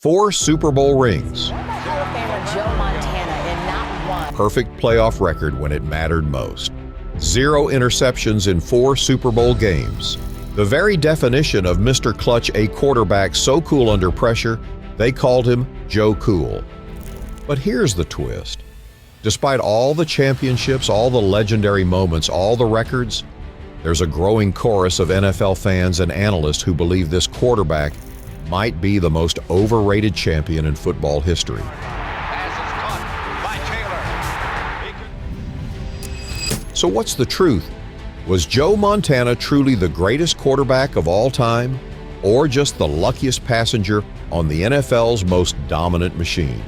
4 Super Bowl rings. Hall of Famer Joe Montana in not one. Perfect playoff record when it mattered most. 0 interceptions in 4 Super Bowl games. The very definition of Mr. Clutch, a quarterback so cool under pressure, they called him Joe Cool. But here's the twist. Despite all the championships, all the legendary moments, all the records, there's a growing chorus of NFL fans and analysts who believe this quarterback might be the most overrated champion in football history. So what's the truth? Was Joe Montana truly the greatest quarterback of all time, or just the luckiest passenger on the NFL's most dominant machine?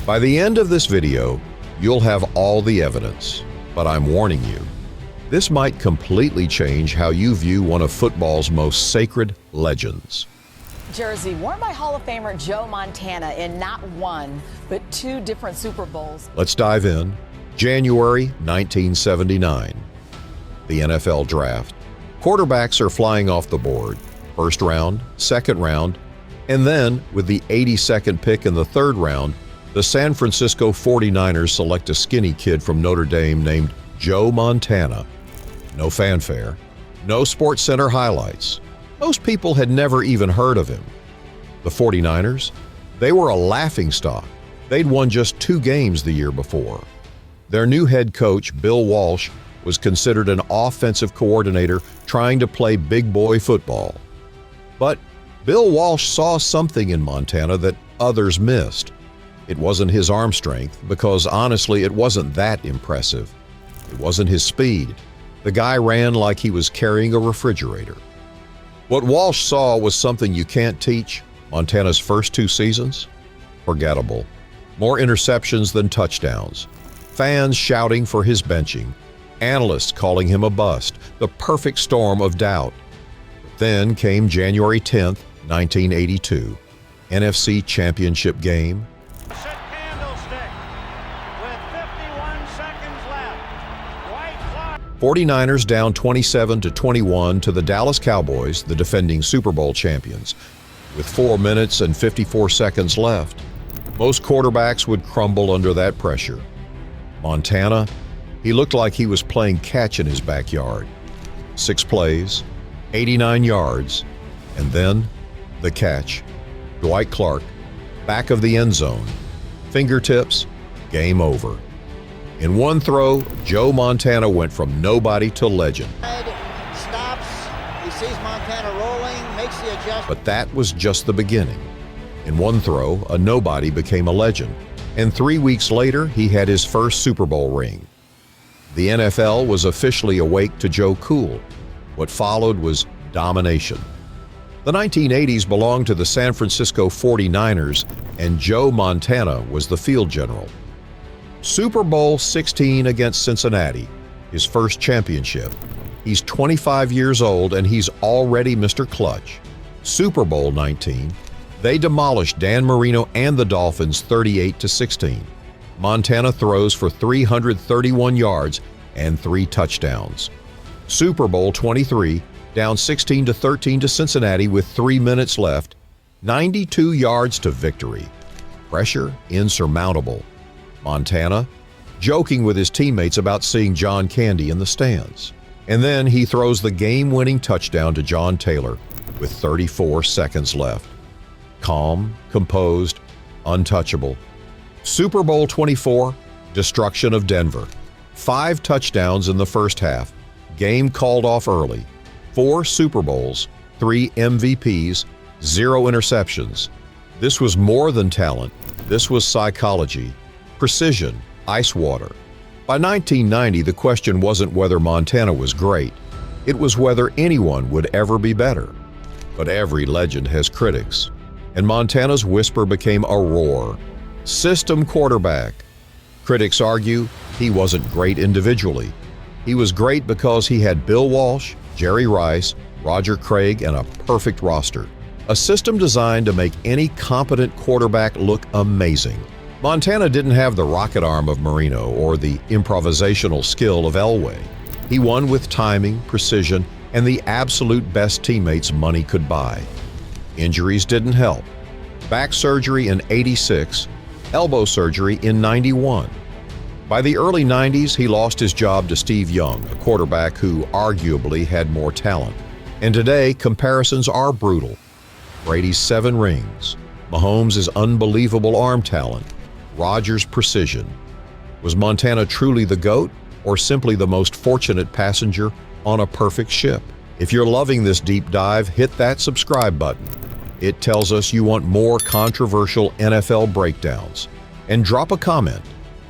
By the end of this video, you'll have all the evidence, but I'm warning you, this might completely change how you view one of football's most sacred legends. Jersey worn by Hall of Famer Joe Montana in not one, but 2 different Super Bowls. Let's dive in. January 1979. The NFL Draft. Quarterbacks are flying off the board. First round, second round, and then, with the 82nd pick in the 3rd round, the San Francisco 49ers select a skinny kid from Notre Dame named Joe Montana. No fanfare, no SportsCenter highlights. Most people had never even heard of him. The 49ers, they were a laughingstock. They'd won just 2 games the year before. Their new head coach, Bill Walsh, was considered an offensive coordinator trying to play big boy football. But Bill Walsh saw something in Montana that others missed. It wasn't his arm strength, because honestly, it wasn't that impressive. It wasn't his speed. The guy ran like he was carrying a refrigerator. What Walsh saw was something you can't teach. Montana's first 2 seasons? Forgettable. More interceptions than touchdowns. Fans shouting for his benching. Analysts calling him a bust. The perfect storm of doubt. But then came January 10th, 1982. NFC Championship game. 49ers down 27-21 to the Dallas Cowboys, the defending Super Bowl champions. With 4 minutes and 54 seconds left, most quarterbacks would crumble under that pressure. Montana, he looked like he was playing catch in his backyard. 6 plays, 89 yards, and then the catch. Dwight Clark, back of the end zone. Fingertips, game over. In one throw, Joe Montana went from nobody to legend. Stops, he sees Montana rolling, makes the adjustment. But that was just the beginning. In one throw, a nobody became a legend. And 3 weeks later, he had his first Super Bowl ring. The NFL was officially awake to Joe Cool. What followed was domination. The 1980s belonged to the San Francisco 49ers, and Joe Montana was the field general. Super Bowl 16 against Cincinnati, his first championship. He's 25 years old and he's already Mr. Clutch. Super Bowl 19, they demolished Dan Marino and the Dolphins 38-16. Montana throws for 331 yards and 3 touchdowns. Super Bowl 23, down 16-13 to Cincinnati with 3 minutes left, 92 yards to victory. Pressure insurmountable. Montana, joking with his teammates about seeing John Candy in the stands. And then he throws the game-winning touchdown to John Taylor with 34 seconds left. Calm, composed, untouchable. Super Bowl 24, destruction of Denver. 5 touchdowns in the first half. Game called off early. 4 Super Bowls, 3 MVPs, 0 interceptions. This was more than talent. This was psychology. Precision, ice water. By 1990, the question wasn't whether Montana was great. It was whether anyone would ever be better. But every legend has critics, and Montana's whisper became a roar. System quarterback. Critics argue he wasn't great individually. He was great because he had Bill Walsh, Jerry Rice, Roger Craig, and a perfect roster. A system designed to make any competent quarterback look amazing. Montana didn't have the rocket arm of Marino or the improvisational skill of Elway. He won with timing, precision, and the absolute best teammates money could buy. Injuries didn't help. back surgery in '86, elbow surgery in '91. By the early '90s, he lost his job to Steve Young, a quarterback who arguably had more talent. And today, comparisons are brutal. Brady's 7 rings, Mahomes' unbelievable arm talent, Rodgers' precision. Was Montana truly the GOAT, or simply the most fortunate passenger on a perfect ship? If you're loving this deep dive, hit that subscribe button. It tells us you want more controversial NFL breakdowns. And drop a comment.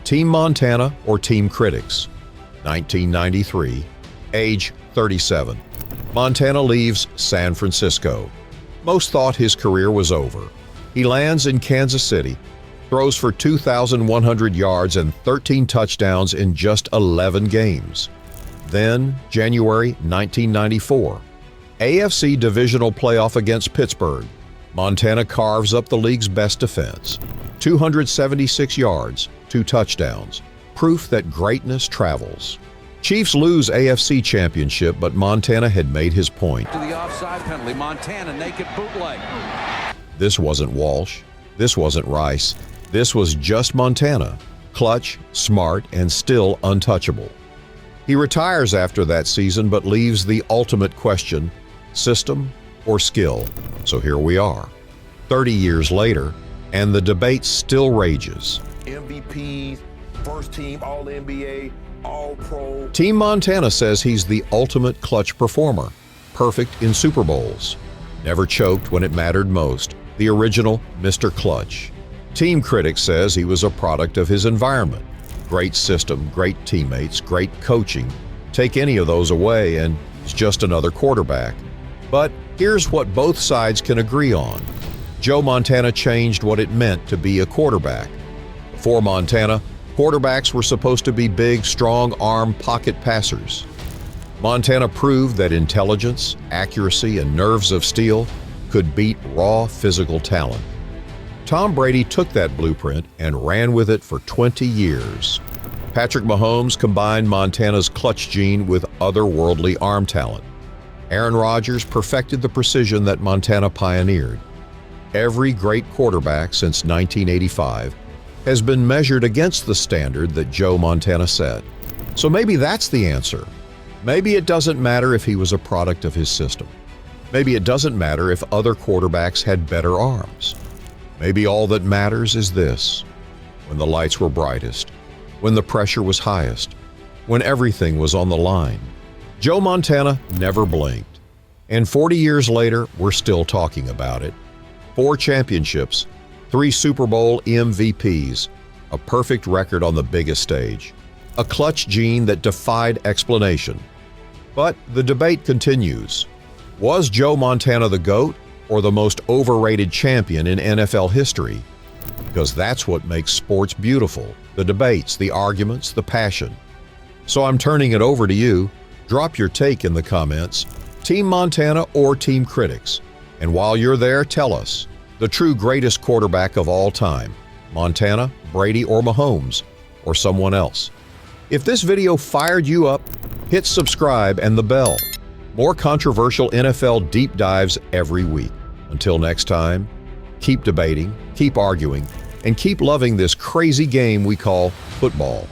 Team Montana or Team Critics? 1993, age 37. Montana leaves San Francisco. Most thought his career was over. He lands in Kansas City, throws for 2,100 yards and 13 touchdowns in just 11 games. Then, January 1994, AFC Divisional Playoff against Pittsburgh. Montana carves up the league's best defense. 276 yards, 2 touchdowns. Proof that greatness travels. Chiefs lose AFC Championship, but Montana had made his point. To the offside penalty, Montana naked bootleg. This wasn't Walsh. This wasn't Rice. This was just Montana. Clutch, smart, and still untouchable. He retires after that season, but leaves the ultimate question: system or skill? So here we are, 30 years later, and the debate still rages. MVPs, first team, All-NBA, All-Pro. Team Montana says he's the ultimate clutch performer, perfect in Super Bowls, never choked when it mattered most, the original Mr. Clutch. Team Critics says he was a product of his environment. Great system, great teammates, great coaching. Take any of those away and he's just another quarterback. But here's what both sides can agree on. Joe Montana changed what it meant to be a quarterback. Before Montana, quarterbacks were supposed to be big, strong-arm pocket passers. Montana proved that intelligence, accuracy, and nerves of steel could beat raw physical talent. Tom Brady took that blueprint and ran with it for 20 years. Patrick Mahomes combined Montana's clutch gene with otherworldly arm talent. Aaron Rodgers perfected the precision that Montana pioneered. Every great quarterback since 1985 has been measured against the standard that Joe Montana set. So maybe that's the answer. Maybe it doesn't matter if he was a product of his system. Maybe it doesn't matter if other quarterbacks had better arms. Maybe all that matters is this: when the lights were brightest, when the pressure was highest, when everything was on the line, Joe Montana never blinked. And 40 years later, we're still talking about it. 4 championships, 3 Super Bowl MVPs, a perfect record on the biggest stage, a clutch gene that defied explanation. But the debate continues. Was Joe Montana the GOAT or the most overrated champion in NFL history? Because that's what makes sports beautiful: the debates, the arguments, the passion. So I'm turning it over to you. Drop your take in the comments. Team Montana or Team Critics? And while you're there, tell us, the true greatest quarterback of all time: Montana, Brady, or Mahomes, or someone else? If this video fired you up, hit subscribe and the bell. More controversial NFL deep dives every week. Until next time, keep debating, keep arguing, and keep loving this crazy game we call football.